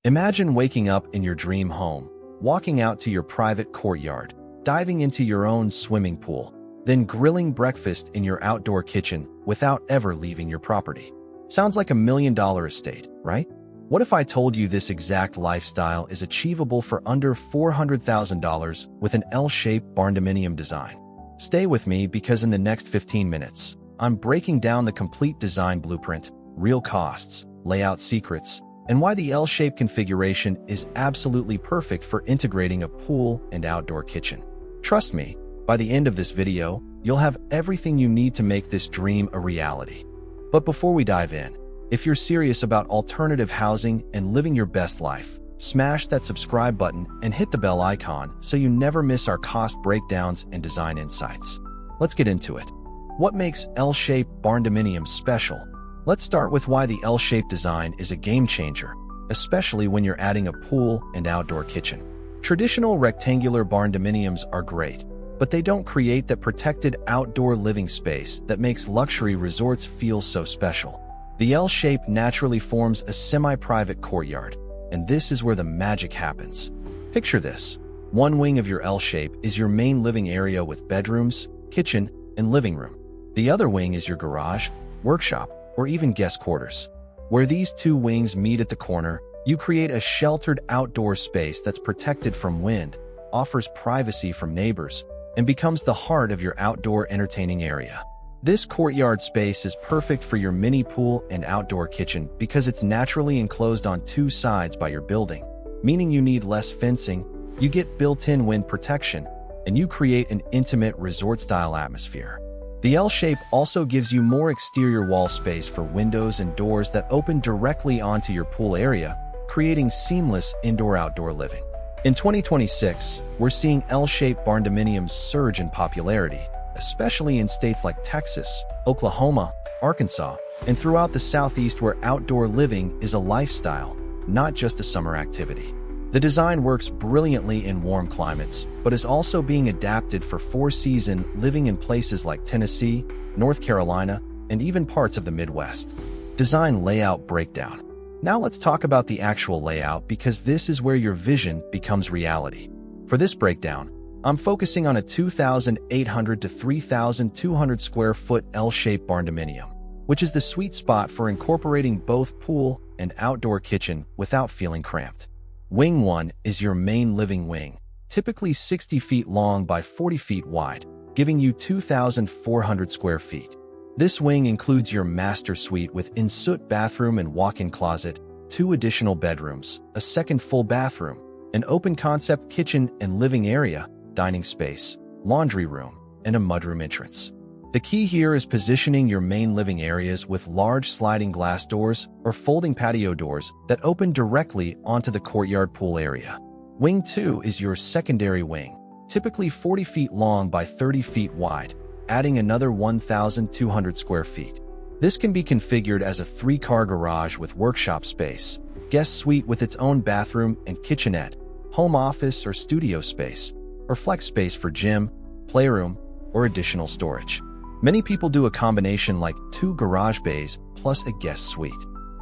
Imagine waking up in your dream home, walking out to your private courtyard, diving into your own swimming pool, then grilling breakfast in your outdoor kitchen without ever leaving your property. Sounds like $1 million estate, right? What if I told you this exact lifestyle is achievable for under $400,000 with an L-shaped barndominium design? Stay with me because in the next 15 minutes, I'm breaking down the complete design blueprint, real costs, layout secrets, and why the L-shaped configuration is absolutely perfect for integrating a pool and outdoor kitchen. Trust me, by the end of this video, you'll have everything you need to make this dream a reality. But before we dive in, if you're serious about alternative housing and living your best life, smash that subscribe button and hit the bell icon so you never miss our cost breakdowns and design insights. Let's get into it. What makes L-shaped barndominium special? Let's start with why the L-shaped design is a game changer, especially when you're adding a pool and outdoor kitchen. Traditional rectangular barndominiums are great, but they don't create that protected outdoor living space that makes luxury resorts feel so special. The L shape naturally forms a semi-private courtyard, and this is where the magic happens. Picture this. One wing of your L shape is your main living area with bedrooms, kitchen, and living room. The other wing is your garage, workshop, or even guest quarters. Where these two wings meet at the corner, you create a sheltered outdoor space that's protected from wind, offers privacy from neighbors, and becomes the heart of your outdoor entertaining area. This courtyard space is perfect for your mini pool and outdoor kitchen because it's naturally enclosed on two sides by your building, meaning you need less fencing, you get built-in wind protection, and you create an intimate resort-style atmosphere. The L shape also gives you more exterior wall space for windows and doors that open directly onto your pool area, creating seamless indoor-outdoor living. In 2026, we're seeing L-shaped barndominiums surge in popularity, especially in states like Texas, Oklahoma, Arkansas, and throughout the Southeast where outdoor living is a lifestyle, not just a summer activity. The design works brilliantly in warm climates, but is also being adapted for four-season living in places like Tennessee, North Carolina, and even parts of the Midwest. Design layout breakdown. Now let's talk about the actual layout because this is where your vision becomes reality. For this breakdown, I'm focusing on a 2,800 to 3,200 square foot L-shaped barndominium, which is the sweet spot for incorporating both pool and outdoor kitchen without feeling cramped. Wing 1 is your main living wing, typically 60 feet long by 40 feet wide, giving you 2,400 square feet. This wing includes your master suite with ensuite bathroom and walk-in closet, 2 additional bedrooms, a second full bathroom, an open-concept kitchen and living area, dining space, laundry room, and a mudroom entrance. The key here is positioning your main living areas with large sliding glass doors or folding patio doors that open directly onto the courtyard pool area. Wing 2 is your secondary wing, typically 40 feet long by 30 feet wide, adding another 1,200 square feet. This can be configured as a 3-car garage with workshop space, guest suite with its own bathroom and kitchenette, home office or studio space, or flex space for gym, playroom, or additional storage. Many people do a combination like 2 garage bays plus a guest suite.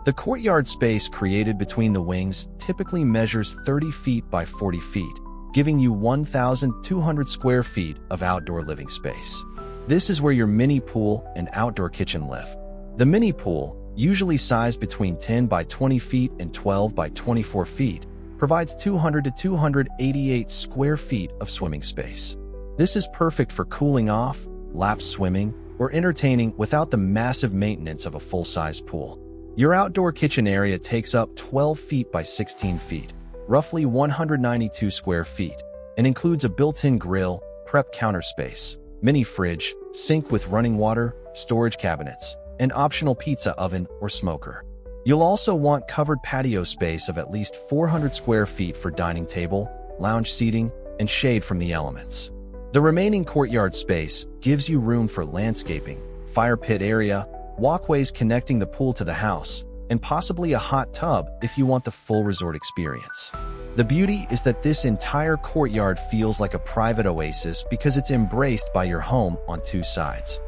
The courtyard space created between the wings typically measures 30 feet by 40 feet, giving you 1,200 square feet of outdoor living space. This is where your mini pool and outdoor kitchen live. The mini pool, usually sized between 10 by 20 feet and 12 by 24 feet, provides 200 to 288 square feet of swimming space. This is perfect for cooling off, lap swimming, or entertaining without the massive maintenance of a full-size pool. Your outdoor kitchen area takes up 12 feet by 16 feet, roughly 192 square feet, and includes a built-in grill, prep counter space, mini fridge, sink with running water, storage cabinets, and optional pizza oven or smoker. You'll also want covered patio space of at least 400 square feet for dining table, lounge seating, and shade from the elements. The remaining courtyard space gives you room for landscaping, fire pit area, walkways connecting the pool to the house, and possibly a hot tub if you want the full resort experience. The beauty is that this entire courtyard feels like a private oasis because it's embraced by your home on 2 sides.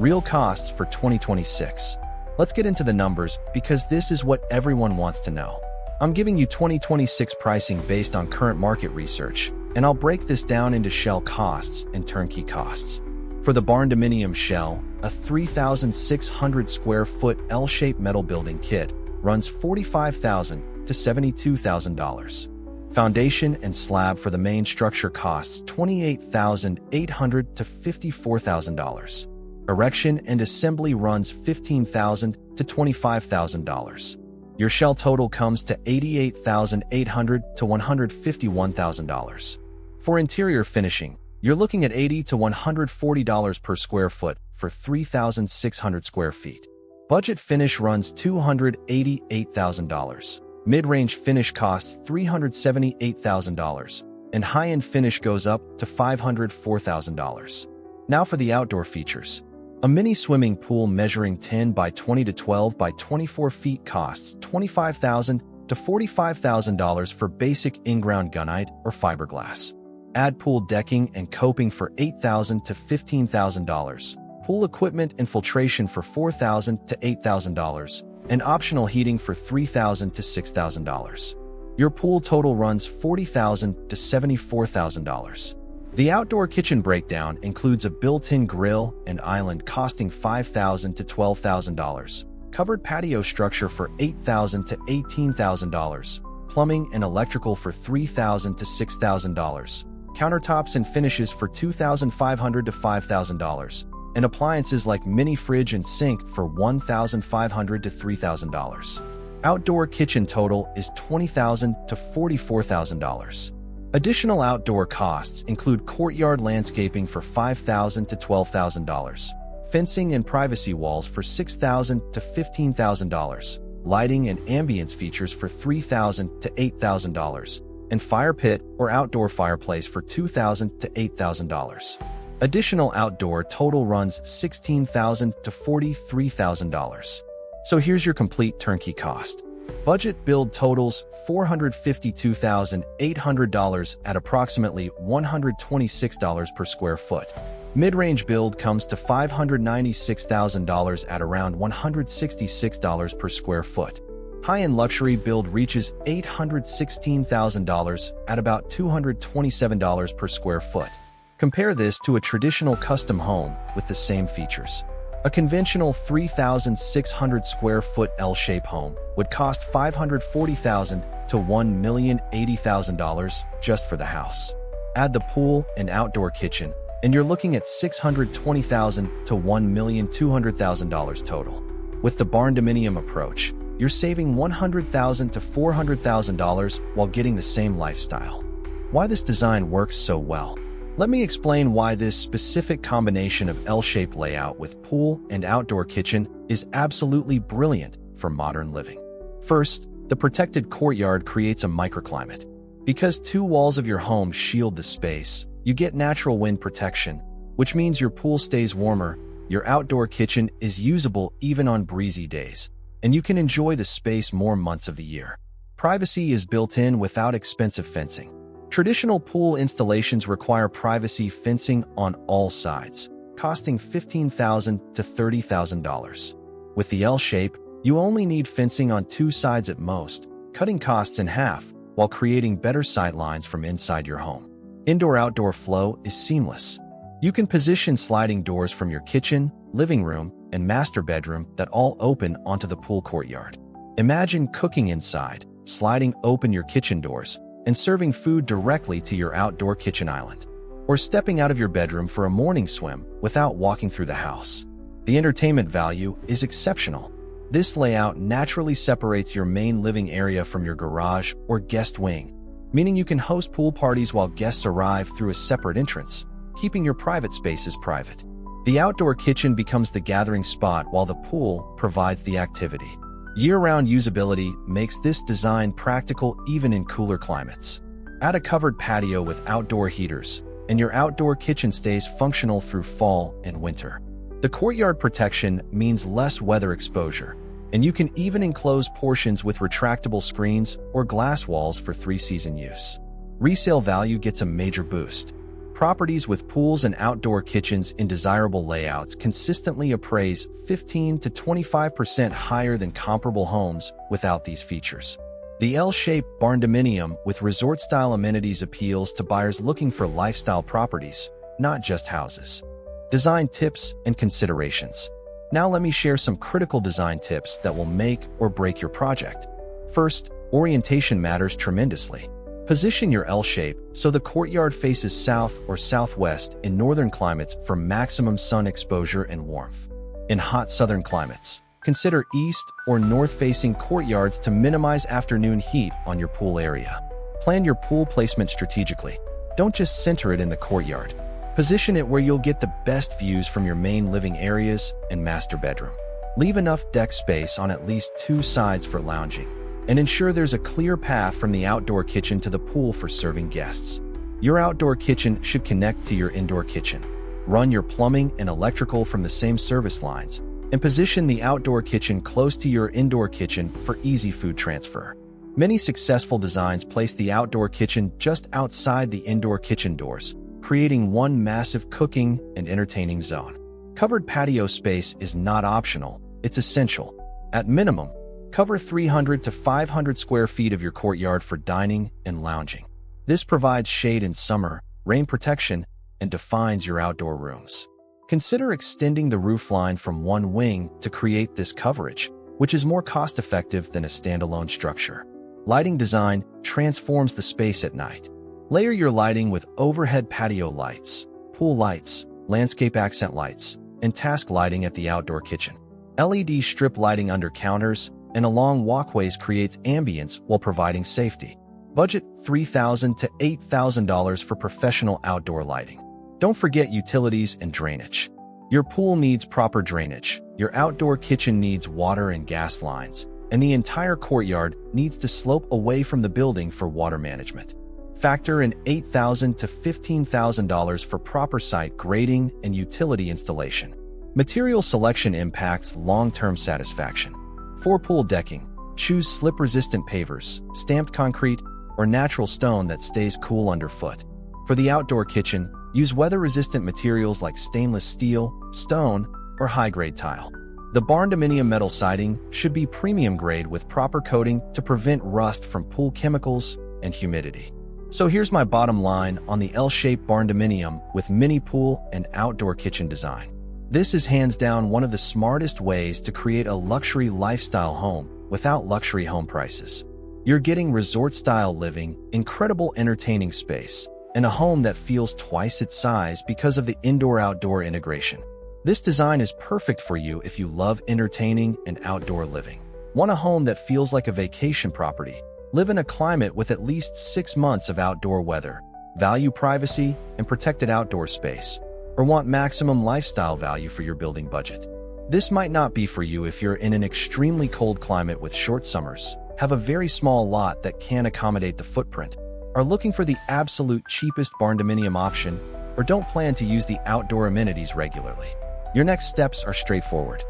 Real costs for 2026. Let's get into the numbers because this is what everyone wants to know. I'm giving you 2026 pricing based on current market research, and I'll break this down into shell costs and turnkey costs. For the Barndominium shell, a 3,600 square foot L-shaped metal building kit runs $45,000 to $72,000. Foundation and slab for the main structure costs $28,800 to $54,000. Erection and assembly runs $15,000 to $25,000. Your shell total comes to $88,800 to $151,000. For interior finishing, you're looking at $80 to $140 per square foot for 3,600 square feet. Budget finish runs $288,000. Mid-range finish costs $378,000, and high-end finish goes up to $504,000. Now for the outdoor features. A mini swimming pool measuring 10 by 20 to 12 by 24 feet costs $25,000 to $45,000 for basic in-ground gunite or fiberglass. Add pool decking and coping for $8,000 to $15,000. Pool equipment and filtration for $4,000 to $8,000, and optional heating for $3,000 to $6,000. Your pool total runs $40,000 to $74,000. The outdoor kitchen breakdown includes a built-in grill and island costing $5,000 to $12,000, covered patio structure for $8,000 to $18,000, plumbing and electrical for $3,000 to $6,000, countertops and finishes for $2,500 to $5,000, and appliances like mini fridge and sink for $1,500 to $3,000. Outdoor kitchen total is $20,000 to $44,000. Additional outdoor costs include courtyard landscaping for $5,000 to $12,000, fencing and privacy walls for $6,000 to $15,000, lighting and ambience features for $3,000 to $8,000, and fire pit or outdoor fireplace for $2,000 to $8,000. Additional outdoor total runs $16,000 to $43,000. So here's your complete turnkey cost. Budget build totals $452,800 at approximately $126 per square foot. Mid-range build comes to $596,000 at around $166 per square foot. High-end luxury build reaches $816,000 at about $227 per square foot. Compare this to a traditional custom home with the same features. A conventional 3,600 square foot L-shaped home would cost $540,000 to $1,080,000 just for the house. Add the pool and outdoor kitchen, and you're looking at $620,000 to $1,200,000 total. With the Barndominium approach, you're saving $100,000 to $400,000 while getting the same lifestyle. Why this design works so well? Let me explain why this specific combination of L-shaped layout with pool and outdoor kitchen is absolutely brilliant for modern living. First, the protected courtyard creates a microclimate. Because two walls of your home shield the space, you get natural wind protection, which means your pool stays warmer, your outdoor kitchen is usable even on breezy days, and you can enjoy the space more months of the year. Privacy is built in without expensive fencing. Traditional pool installations require privacy fencing on all sides, costing $15,000 to $30,000. With the L-shape, you only need fencing on two sides at most, cutting costs in half while creating better sightlines from inside your home. Indoor-outdoor flow is seamless. You can position sliding doors from your kitchen, living room, and master bedroom that all open onto the pool courtyard. Imagine cooking inside, sliding open your kitchen doors, and serving food directly to your outdoor kitchen island. Or stepping out of your bedroom for a morning swim without walking through the house. The entertainment value is exceptional. This layout naturally separates your main living area from your garage or guest wing, meaning you can host pool parties while guests arrive through a separate entrance, keeping your private spaces private. The outdoor kitchen becomes the gathering spot while the pool provides the activity. Year-round usability makes this design practical even in cooler climates. Add a covered patio with outdoor heaters, and your outdoor kitchen stays functional through fall and winter. The courtyard protection means less weather exposure, and you can even enclose portions with retractable screens or glass walls for three-season use. Resale value gets a major boost. Properties with pools and outdoor kitchens in desirable layouts consistently appraise 15 to 25% higher than comparable homes without these features. The L-shaped barndominium with resort-style amenities appeals to buyers looking for lifestyle properties, not just houses. Design tips and considerations. Now let me share some critical design tips that will make or break your project. First, orientation matters tremendously. Position your L shape so the courtyard faces south or southwest in northern climates for maximum sun exposure and warmth. In hot southern climates, consider east or north-facing courtyards to minimize afternoon heat on your pool area. Plan your pool placement strategically. Don't just center it in the courtyard. Position it where you'll get the best views from your main living areas and master bedroom. Leave enough deck space on at least 2 sides for lounging, and ensure there's a clear path from the outdoor kitchen to the pool for serving guests. Your outdoor kitchen should connect to your indoor kitchen. Run your plumbing and electrical from the same service lines, and position the outdoor kitchen close to your indoor kitchen for easy food transfer. Many successful designs place the outdoor kitchen just outside the indoor kitchen doors, creating one massive cooking and entertaining zone. Covered patio space is not optional, it's essential. At minimum, cover 300 to 500 square feet of your courtyard for dining and lounging. This provides shade in summer, rain protection, and defines your outdoor rooms. Consider extending the roofline from one wing to create this coverage, which is more cost-effective than a standalone structure. Lighting design transforms the space at night. Layer your lighting with overhead patio lights, pool lights, landscape accent lights, and task lighting at the outdoor kitchen. LED strip lighting under counters and along walkways creates ambience while providing safety. Budget $3,000 to $8,000 for professional outdoor lighting. Don't forget utilities and drainage. Your pool needs proper drainage, your outdoor kitchen needs water and gas lines, and the entire courtyard needs to slope away from the building for water management. Factor in $8,000 to $15,000 for proper site grading and utility installation. Material selection impacts long-term satisfaction. For pool decking, choose slip-resistant pavers, stamped concrete, or natural stone that stays cool underfoot. For the outdoor kitchen, use weather-resistant materials like stainless steel, stone, or high-grade tile. The barndominium metal siding should be premium grade with proper coating to prevent rust from pool chemicals and humidity. So here's my bottom line on the L-shaped barndominium with mini pool and outdoor kitchen design. This is hands down one of the smartest ways to create a luxury lifestyle home without luxury home prices. You're getting resort-style living, incredible entertaining space, and a home that feels twice its size because of the indoor-outdoor integration. This design is perfect for you if you love entertaining and outdoor living. Want a home that feels like a vacation property? Live in a climate with at least 6 months of outdoor weather, value privacy and protected outdoor space, or want maximum lifestyle value for your building budget? This might not be for you if you're in an extremely cold climate with short summers, have a very small lot that can accommodate the footprint, are looking for the absolute cheapest barndominium option, or don't plan to use the outdoor amenities regularly. Your next steps are straightforward.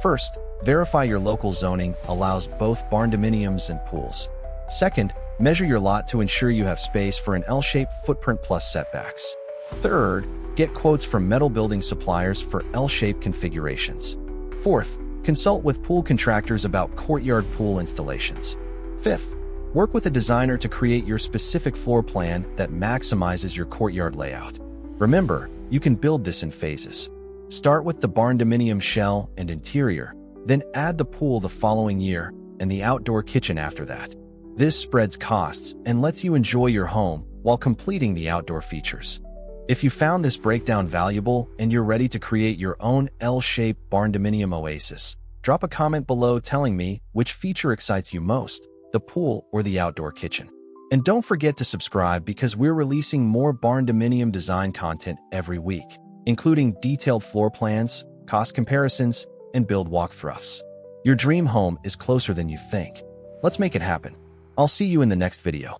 First, verify your local zoning allows both barndominiums and pools. Second, measure your lot to ensure you have space for an L-shaped footprint plus setbacks. Third, get quotes from metal building suppliers for L-shaped configurations. Fourth, consult with pool contractors about courtyard pool installations. Fifth, work with a designer to create your specific floor plan that maximizes your courtyard layout. Remember, you can build this in phases. Start with the barndominium shell and interior, then add the pool the following year and the outdoor kitchen after that. This spreads costs and lets you enjoy your home while completing the outdoor features. If you found this breakdown valuable and you're ready to create your own L-shaped barndominium oasis, drop a comment below telling me which feature excites you most, the pool or the outdoor kitchen. And don't forget to subscribe because we're releasing more barndominium design content every week, including detailed floor plans, cost comparisons, and build walkthroughs. Your dream home is closer than you think. Let's make it happen. I'll see you in the next video.